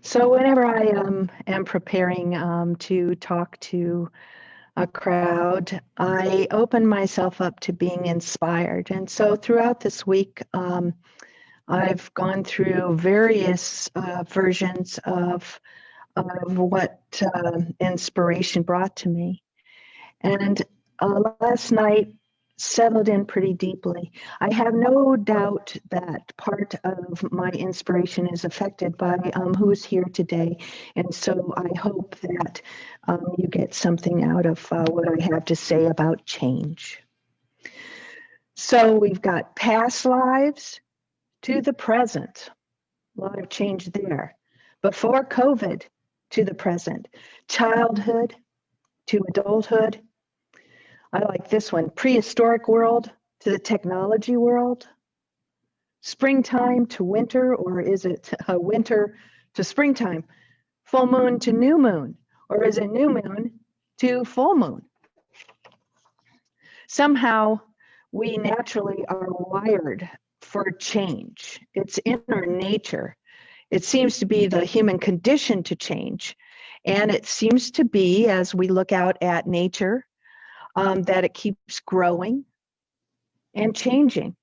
So whenever I am preparing to talk to a crowd, I open myself up to being inspired. And so throughout this week, I've gone through various versions of what inspiration brought to me. And last night settled in pretty deeply. I have no doubt that part of my inspiration is affected by who's here today. And so I hope that you get something out of what I have to say about change. So we've got past lives to the present, a lot of change there. Before COVID to the present, childhood to adulthood. I like this one, prehistoric world to the technology world, springtime to winter, or is it winter to springtime, full moon to new moon, or is it new moon to full moon? Somehow we naturally are wired for change. It's in our nature. It seems to be the human condition to change. And it seems to be, as we look out at nature, that it keeps growing and changing.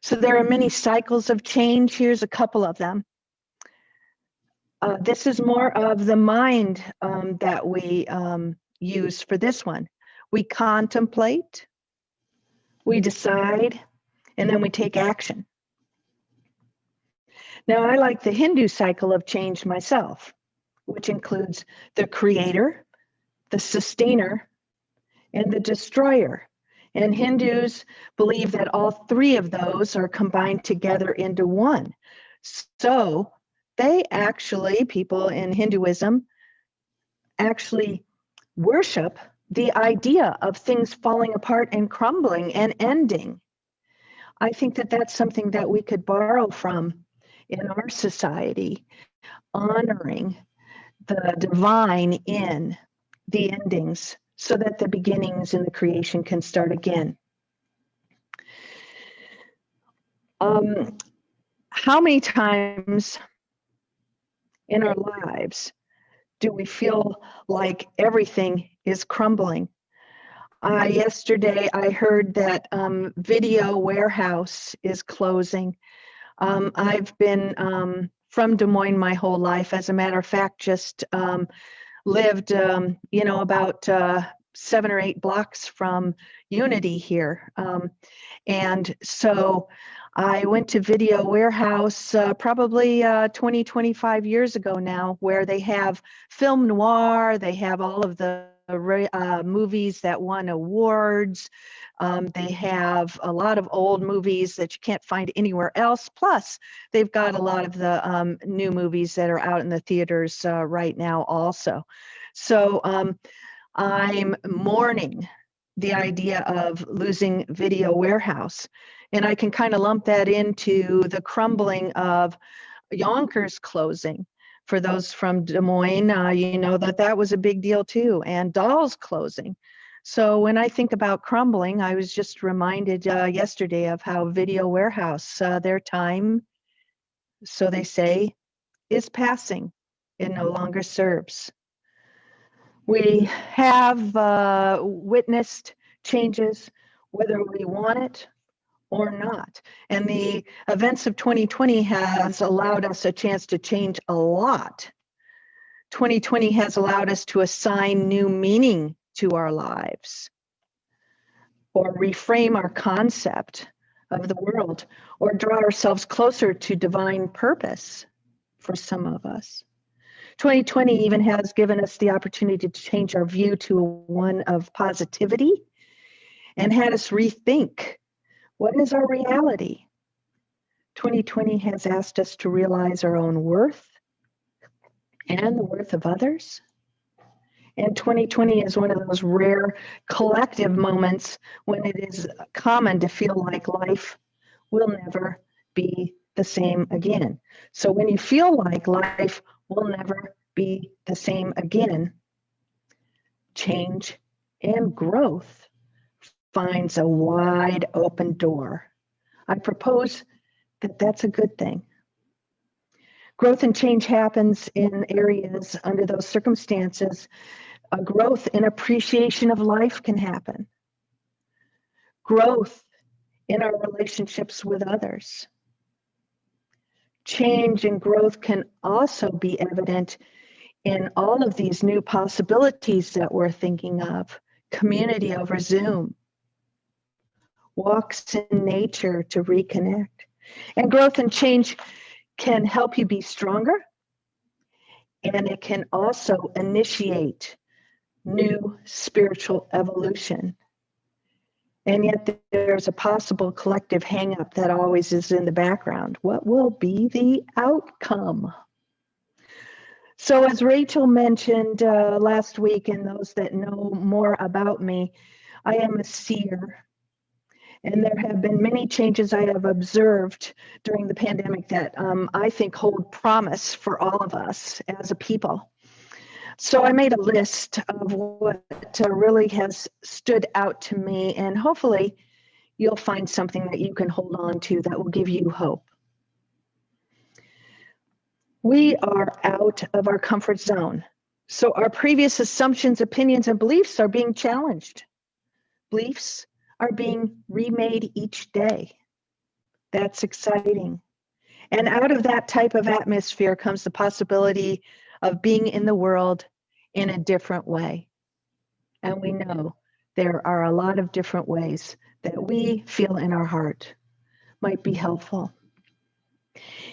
So there are many cycles of change. Here's a couple of them. This is more of the mind that we use for this one. We contemplate, we decide, and then we take action. Now, I like the Hindu cycle of change myself, which includes the creator, the sustainer, and the destroyer. And Hindus believe that all three of those are combined together into one. So they actually, people in Hinduism, actually worship the idea of things falling apart and crumbling and ending. I think that that's something that we could borrow from in our society, honoring the divine in the endings, so that the beginnings in the creation can start again. How many times in our lives do we feel like everything is crumbling? Yesterday, I heard that Video Warehouse is closing. I've been from Des Moines my whole life. As a matter of fact, just lived, about 7 or 8 blocks from Unity here. And so I went to Video Warehouse probably 20, 25 years ago now, where they have film noir, they have all of the movies that won awards. They have a lot of old movies that you can't find anywhere else. Plus, they've got a lot of the new movies that are out in the theaters right now also. So I'm mourning the idea of losing Video Warehouse. And I can kind of lump that into the crumbling of Yonkers closing. For those from Des Moines, that was a big deal too, and Dahl's closing. So when I think about crumbling, I was just reminded yesterday of how Video Warehouse, their time, so they say, is passing. It no longer serves. We have witnessed changes, whether we want it or not. And the events of 2020 has allowed us a chance to change a lot. 2020 has allowed us to assign new meaning to our lives, or reframe our concept of the world, or draw ourselves closer to divine purpose for some of us. 2020 even has given us the opportunity to change our view to one of positivity and had us rethink, what is our reality? 2020 has asked us to realize our own worth and the worth of others. And 2020 is one of those rare collective moments when it is common to feel like life will never be the same again. So when you feel like life will never be the same again, change and growth finds a wide open door. I propose that that's a good thing. Growth and change happens in areas under those circumstances. A growth in appreciation of life can happen. Growth in our relationships with others. Change and growth can also be evident in all of these new possibilities that we're thinking of. Community over Zoom, walks in nature to reconnect. And growth and change can help you be stronger, and it can also initiate new spiritual evolution. And yet there's a possible collective hang-up that always is in the background. What will be the outcome? So as Rachel mentioned last week, and those that know more about me, I am a seer. And there have been many changes I have observed during the pandemic that I think hold promise for all of us as a people. So I made a list of what really has stood out to me, and hopefully you'll find something that you can hold on to that will give you hope. We are out of our comfort zone. So our previous assumptions, opinions, and beliefs are being challenged. Beliefs are being remade each day. That's exciting. And out of that type of atmosphere comes the possibility of being in the world in a different way. And we know there are a lot of different ways that we feel in our heart might be helpful.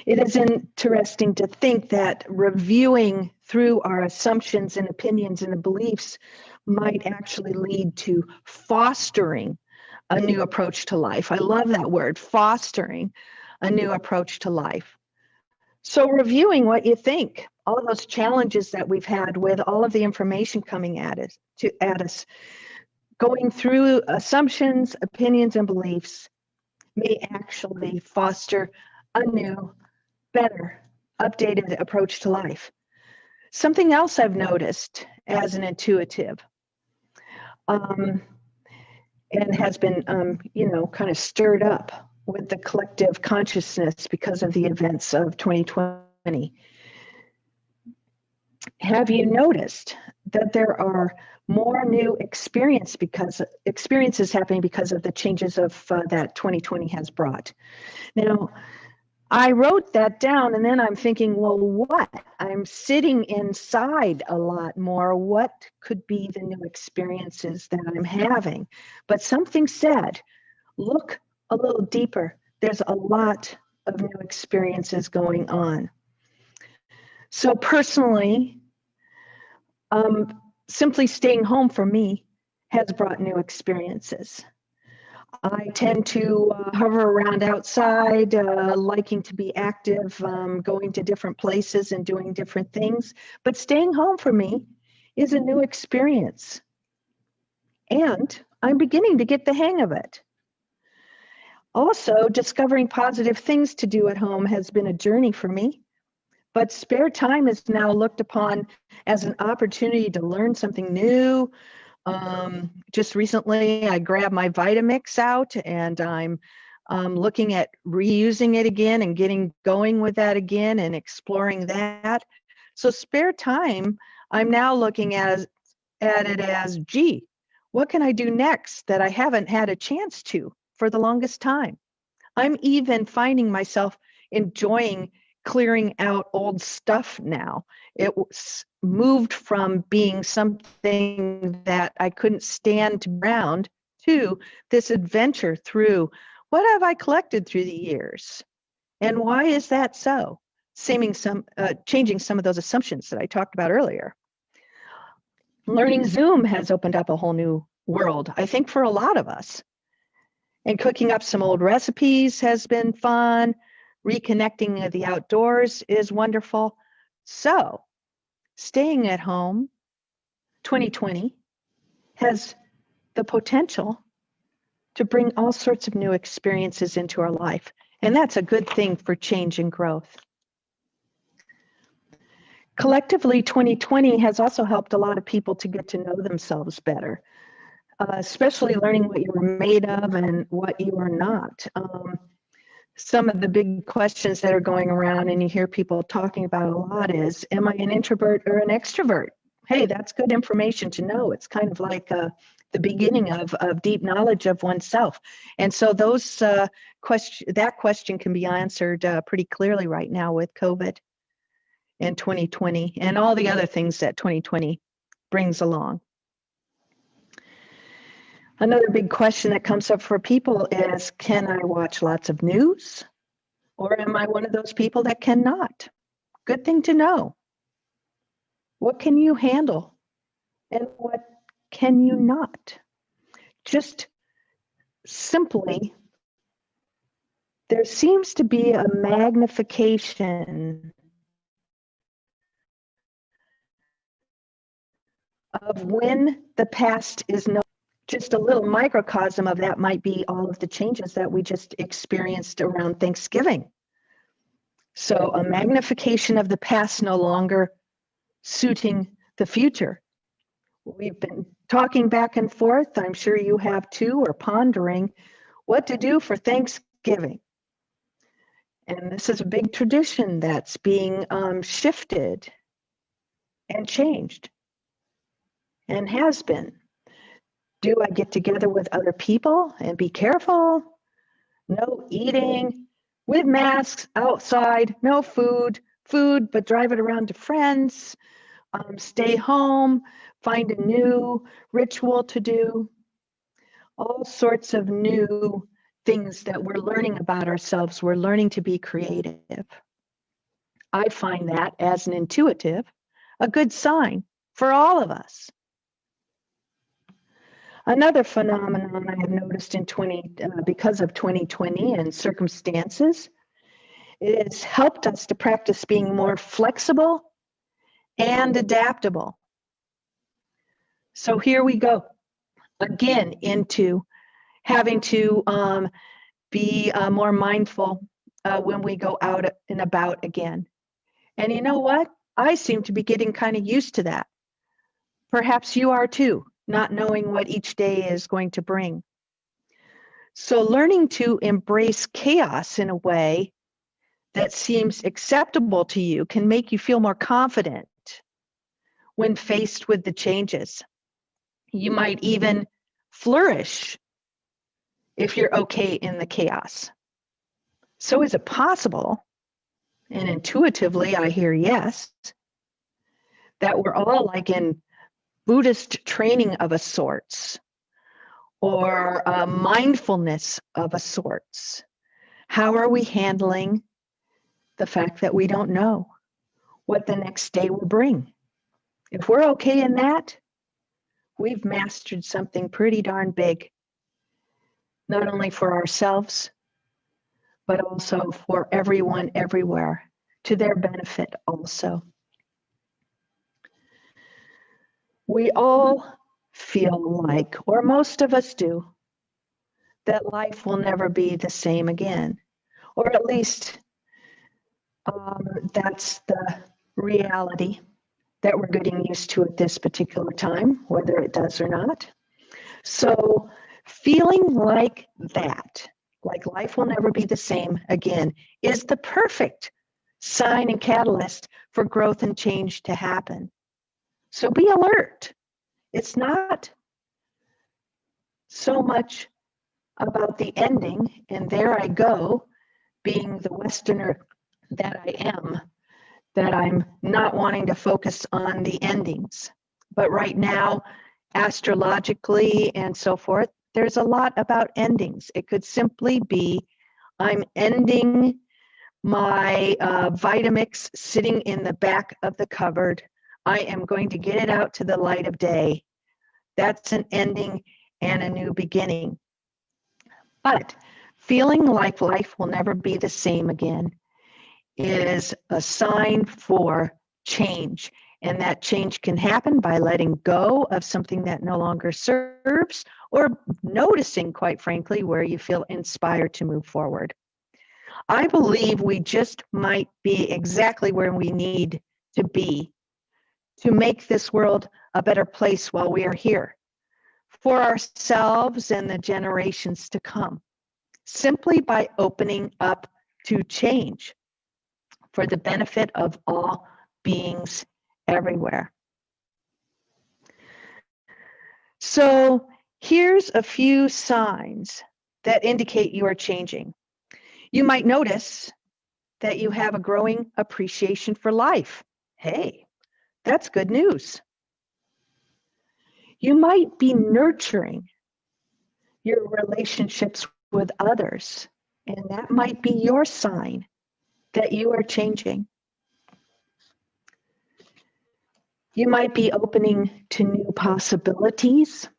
It is interesting to think that reviewing through our assumptions and opinions and beliefs might actually lead to fostering a new approach to life. I love that word, fostering a new approach to life. So reviewing what you think, all of those challenges that we've had with all of the information coming at us, going through assumptions, opinions, and beliefs may actually foster a new, better, updated approach to life. Something else I've noticed as an intuitive, and has been, kind of stirred up with the collective consciousness because of the events of 2020. Have you noticed that there are more new experiences happening because of the changes of that 2020 has brought? Now, I wrote that down, and then I'm thinking, well, what? I'm sitting inside a lot more. What could be the new experiences that I'm having? But something said, look a little deeper. There's a lot of new experiences going on. So personally, simply staying home for me has brought new experiences. I tend to hover around outside, liking to be active, going to different places and doing different things. But staying home for me is a new experience. And I'm beginning to get the hang of it. Also, discovering positive things to do at home has been a journey for me. But spare time is now looked upon as an opportunity to learn something new. Just recently, I grabbed my Vitamix out, and I'm looking at reusing it again and getting going with that again and exploring that. So spare time, I'm now looking at it as, gee, what can I do next that I haven't had a chance to for the longest time? I'm even finding myself enjoying clearing out old stuff now. It was moved from being something that I couldn't stand to ground to this adventure through what have I collected through the years, and why is that so? Changing some of those assumptions that I talked about earlier. Learning Zoom has opened up a whole new world, I think, for a lot of us. And cooking up some old recipes has been fun. Reconnecting at the outdoors is wonderful. So, staying at home, 2020, has the potential to bring all sorts of new experiences into our life. And that's a good thing for change and growth. Collectively, 2020 has also helped a lot of people to get to know themselves better, especially learning what you were made of and what you are not. some of the big questions that are going around and you hear people talking about a lot is, am I an introvert or an extrovert? Hey, that's good information to know. It's kind of like the beginning of deep knowledge of oneself. And so that question can be answered pretty clearly right now with COVID and 2020 and all the other things that 2020 brings along. Another big question that comes up for people is, can I watch lots of news? Or am I one of those people that cannot? Good thing to know. What can you handle? And what can you not? Just simply, there seems to be a magnification of when the past is no. Just a little microcosm of that might be all of the changes that we just experienced around Thanksgiving. So a magnification of the past no longer suiting the future. We've been talking back and forth, I'm sure you have too, or pondering what to do for Thanksgiving. And this is a big tradition that's being shifted and changed and has been. Do I get together with other people and be careful? No eating, with masks, outside, no food, but drive it around to friends, stay home, find a new ritual to do, all sorts of new things that we're learning about ourselves. We're learning to be creative. I find that as an intuitive, a good sign for all of us. Another phenomenon I have noticed because of 2020 and circumstances, it has helped us to practice being more flexible and adaptable. So here we go again into having to be more mindful when we go out and about again. And you know what? I seem to be getting kind of used to that. Perhaps you are too, not knowing what each day is going to bring. So learning to embrace chaos in a way that seems acceptable to you can make you feel more confident when faced with the changes. You might even flourish if you're okay in the chaos. So is it possible, and intuitively I hear yes, that we're all like in Buddhist training of a sorts, or mindfulness of a sorts? How are we handling the fact that we don't know what the next day will bring? If we're okay in that, we've mastered something pretty darn big, not only for ourselves, but also for everyone everywhere, to their benefit also. We all feel like, or most of us do, that life will never be the same again, or at least that's the reality that we're getting used to at this particular time, whether it does or not. So feeling like that, like life will never be the same again, is the perfect sign and catalyst for growth and change to happen. So be alert. It's not so much about the ending, and there I go, being the Westerner that I am, that I'm not wanting to focus on the endings. But right now, astrologically and so forth, there's a lot about endings. It could simply be, I'm ending my Vitamix sitting in the back of the cupboard. I am going to get it out to the light of day. That's an ending and a new beginning. But feeling like life will never be the same again is a sign for change. And that change can happen by letting go of something that no longer serves, or noticing, quite frankly, where you feel inspired to move forward. I believe we just might be exactly where we need to be to make this world a better place while we are here, for ourselves and the generations to come. simply by opening up to change for the benefit of all beings everywhere. So here's a few signs that indicate you are changing. You might notice that you have a growing appreciation for life. Hey, that's good news. You might be nurturing your relationships with others, and that might be your sign that you are changing. You might be opening to new possibilities.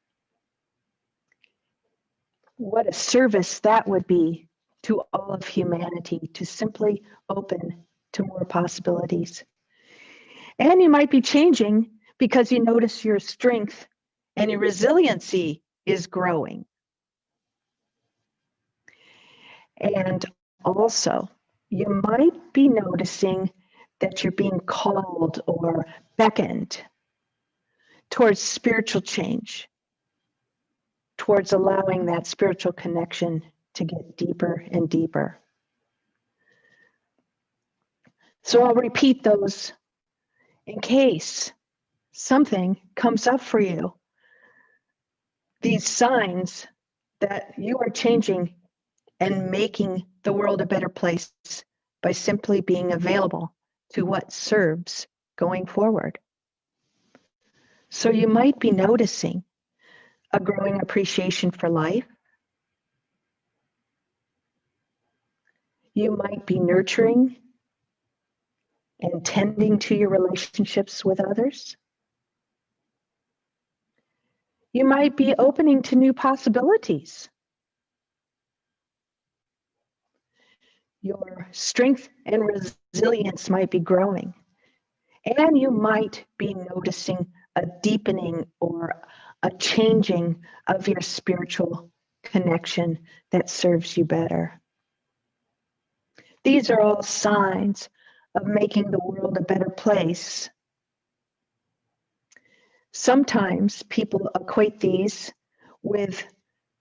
What a service that would be to all of humanity, to simply open to more possibilities. And you might be changing because you notice your strength and your resiliency is growing. And also, you might be noticing that you're being called or beckoned towards spiritual change, towards allowing that spiritual connection to get deeper and deeper. So I'll repeat those in case something comes up for you. These signs that you are changing and making the world a better place by simply being available to what serves going forward. So you might be noticing a growing appreciation for life. You might be nurturing and tending to your relationships with others. You might be opening to new possibilities. Your strength and resilience might be growing. And you might be noticing a deepening or a changing of your spiritual connection that serves you better. These are all signs of making the world a better place. Sometimes people equate these with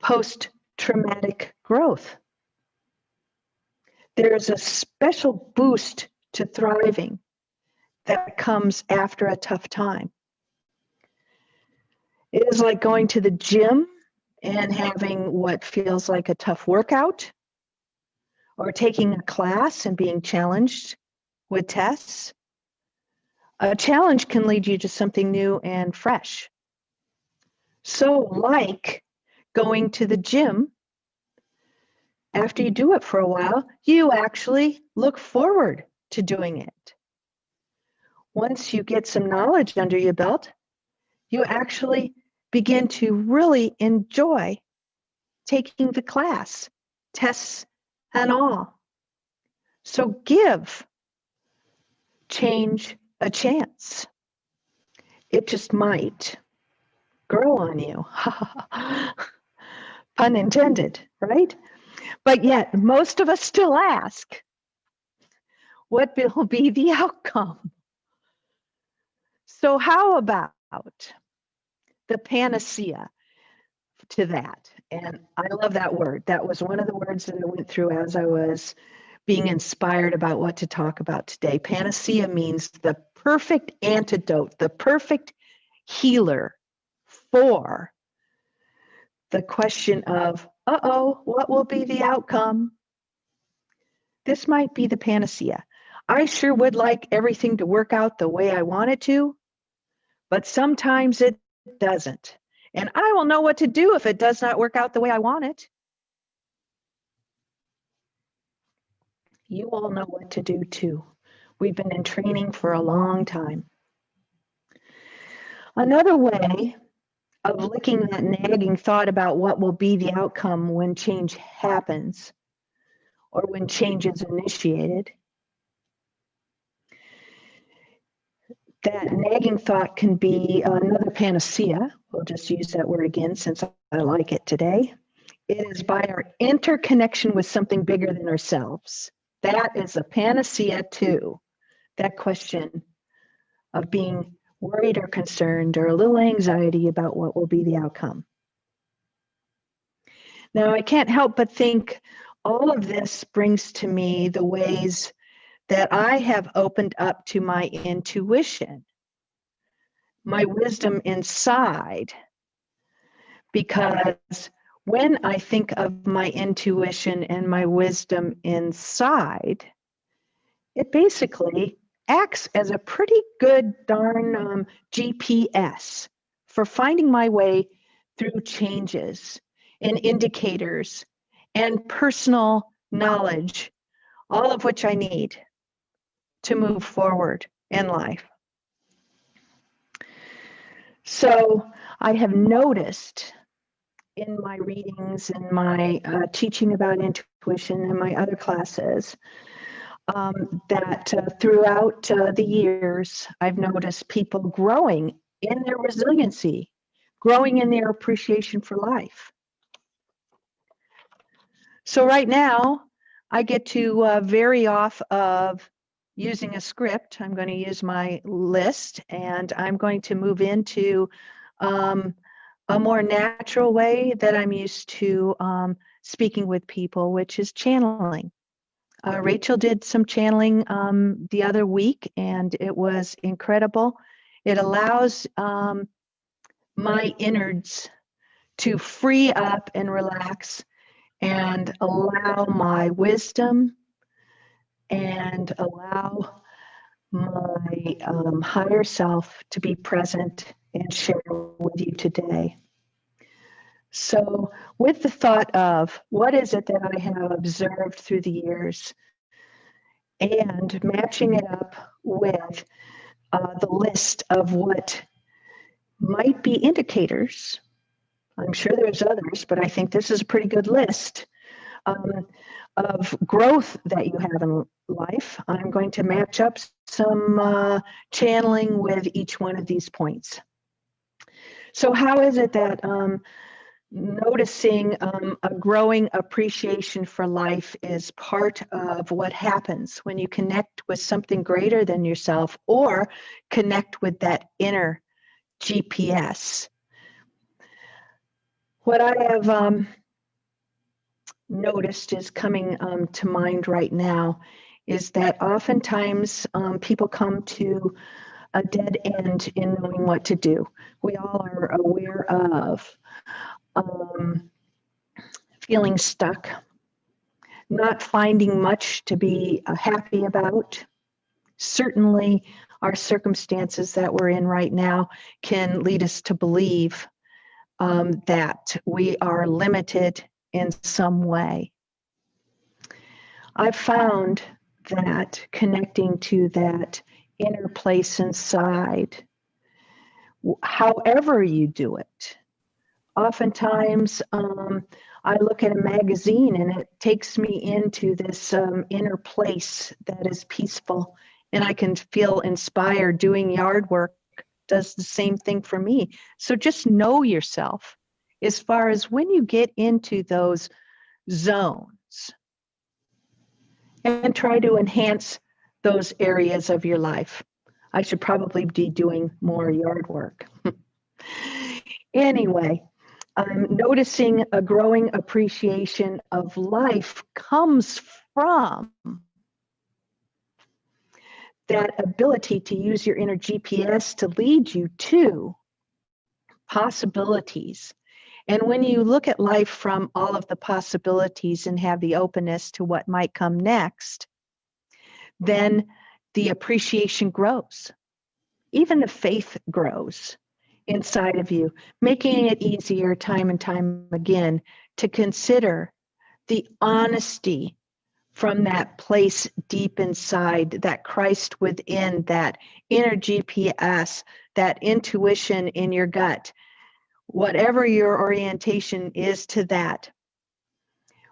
post-traumatic growth. There's a special boost to thriving that comes after a tough time. It is like going to the gym and having what feels like a tough workout, or taking a class and being challenged with tests. A challenge can lead you to something new and fresh. So like going to the gym, after you do it for a while, you actually look forward to doing it. Once you get some knowledge under your belt, you actually begin to really enjoy taking the class, tests and all. So give change a chance. It just might grow on you. Pun intended, right? But yet, most of us still ask, what will be the outcome? So how about the panacea to that? And I love that word. That was one of the words that I went through as I was being inspired about what to talk about today. Panacea means the perfect antidote, the perfect healer for the question of, what will be the outcome? This might be the panacea. I sure would like everything to work out the way I want it to, but sometimes it doesn't. And I will know what to do if it does not work out the way I want it. You all know what to do too. We've been in training for a long time. Another way of licking that nagging thought about what will be the outcome when change happens or when change is initiated, that nagging thought can be another panacea. We'll just use that word again since I like it today. It is by our interconnection with something bigger than ourselves. That is a panacea too. That question of being worried or concerned or a little anxiety about what will be the outcome. Now, I can't help but think all of this brings to me the ways that I have opened up to my intuition, my wisdom inside, because when I think of my intuition and my wisdom inside, it basically acts as a pretty good darn GPS for finding my way through changes and indicators and personal knowledge, all of which I need to move forward in life. So I have noticed in my readings and my teaching about intuition and my other classes that throughout the years, I've noticed people growing in their resiliency, growing in their appreciation for life. So right now, I get to vary off of using a script. I'm going to use my list, and I'm going to move into a more natural way that I'm used to speaking with people, which is channeling. Rachel did some channeling the other week, and it was incredible. It allows my innards to free up and relax and allow my wisdom and allow my higher self to be present and share with you today. So with the thought of what is it that I have observed through the years and matching it up with the list of what might be indicators, I'm sure there's others, but I think this is a pretty good list of growth that you have in life. I'm going to match up some channeling with each one of these points. So how is it that noticing a growing appreciation for life is part of what happens when you connect with something greater than yourself or connect with that inner GPS? What I have noticed is coming to mind right now is that oftentimes people come to a dead end in knowing what to do. We all are aware of feeling stuck, not finding much to be happy about. Certainly, our circumstances that we're in right now can lead us to believe that we are limited in some way. I've found that connecting to that inner place inside, however you do it, oftentimes I look at a magazine and it takes me into this inner place that is peaceful, and I can feel inspired. Doing yard work does the same thing for me. So just know yourself as far as when you get into those zones and try to enhance those areas of your life. I should probably be doing more yard work. Anyway, noticing a growing appreciation of life comes from that ability to use your inner GPS to lead you to possibilities. And when you look at life from all of the possibilities and have the openness to what might come next, then the appreciation grows. Even the faith grows inside of you, making it easier time and time again to consider the honesty from that place deep inside, that Christ within, that inner GPS, that intuition in your gut, whatever your orientation is to that.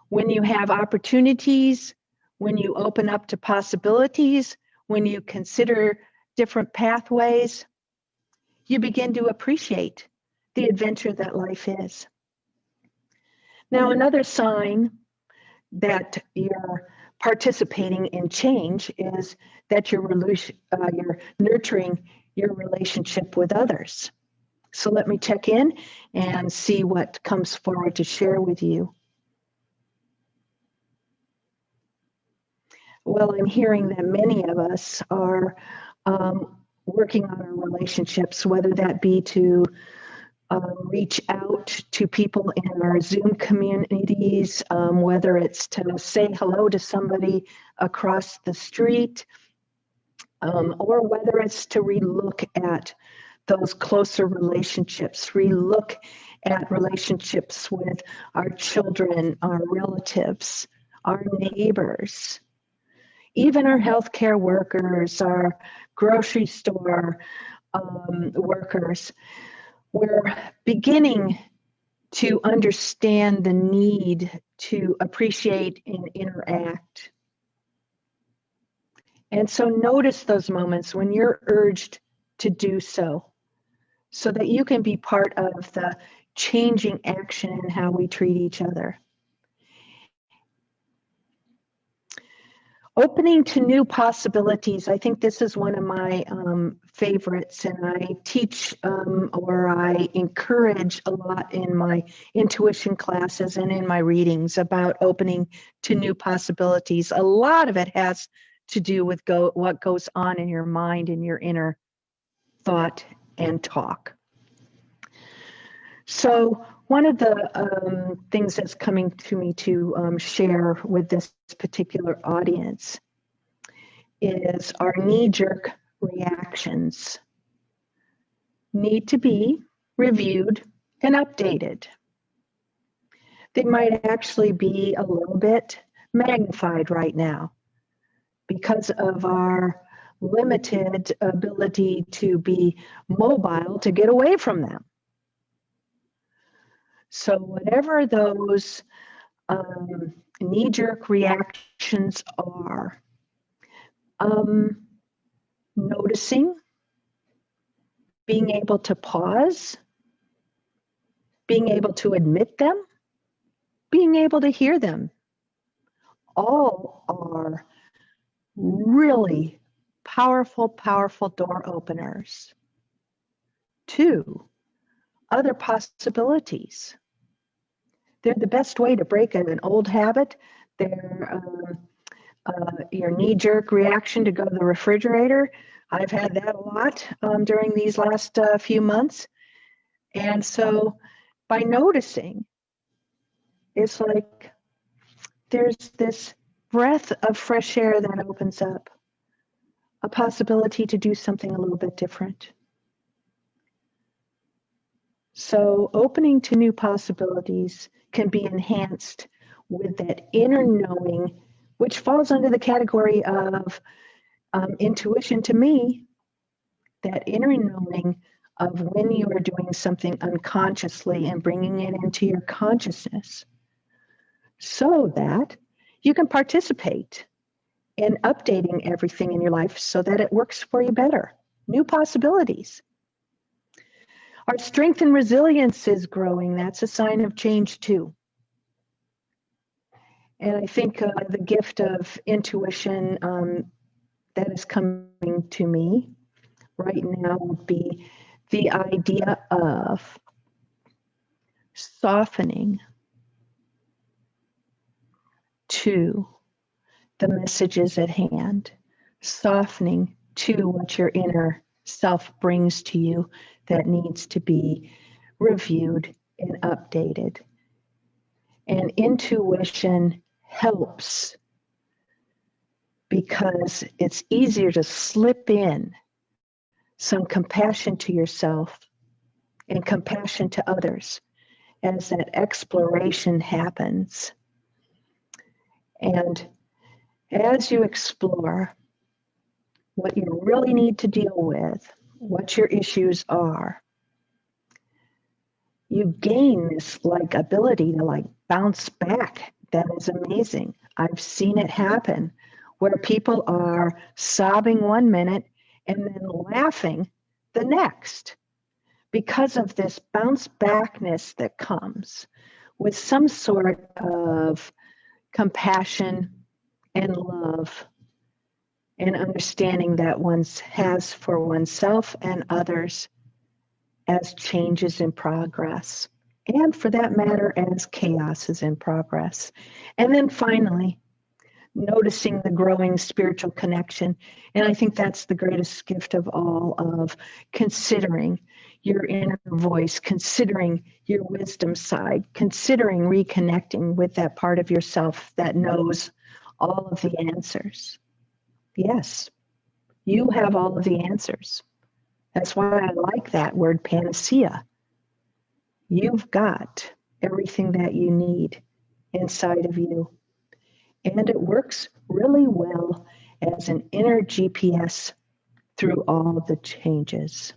When you have opportunities, when you open up to possibilities, when you consider different pathways, you begin to appreciate the adventure that life is. Now, another sign that you're participating in change is that you're nurturing your relationship with others. So let me check in and see what comes forward to share with you. well, I'm hearing that many of us are working on our relationships, whether that be to reach out to people in our Zoom communities, whether it's to say hello to somebody across the street, or whether it's to relook at those closer relationships, relook at relationships with our children, our relatives, our neighbors, even our healthcare workers, our grocery store workers. We're beginning to understand the need to appreciate and interact. And so notice those moments when you're urged to do so that you can be part of the changing action in how we treat each other. Opening to new possibilities. I think this is one of my favorites, and I teach or I encourage a lot in my intuition classes and in my readings about opening to new possibilities. A lot of it has to do with what goes on in your mind and your inner thought and talk. So one of the things that's coming to me to share with this particular audience is our knee-jerk reactions need to be reviewed and updated. They might actually be a little bit magnified right now because of our limited ability to be mobile to get away from them. So whatever those knee-jerk reactions are, noticing, being able to pause, being able to admit them, being able to hear them, all are really powerful, powerful door openers to other possibilities. They're the best way to break an old habit. They're your knee-jerk reaction to go to the refrigerator. I've had that a lot during these last few months. And so by noticing, it's like there's this breath of fresh air that opens up, a possibility to do something a little bit different. So opening to new possibilities can be enhanced with that inner knowing, which falls under the category of intuition to me, that inner knowing of when you are doing something unconsciously and bringing it into your consciousness so that you can participate in updating everything in your life so that it works for you better. New possibilities. Our strength and resilience is growing. That's a sign of change too. And I think the gift of intuition that is coming to me right now would be the idea of softening to the messages at hand, softening to what your inner self brings to you that needs to be reviewed and updated. And intuition helps because it's easier to slip in some compassion to yourself and compassion to others as that exploration happens. And as you explore what you really need to deal with, what your issues are, you gain this ability to bounce back. That is amazing. I've seen it happen where people are sobbing one minute and then laughing the next because of this bounce backness that comes with some sort of compassion and love and understanding that one has for oneself and others as changes in progress, and for that matter, as chaos is in progress. And then finally, noticing the growing spiritual connection. And I think that's the greatest gift of all, of considering your inner voice, considering your wisdom side, considering reconnecting with that part of yourself that knows all of the answers. Yes, you have all of the answers. That's why I like that word panacea. You've got everything that you need inside of you. And it works really well as an inner GPS through all the changes.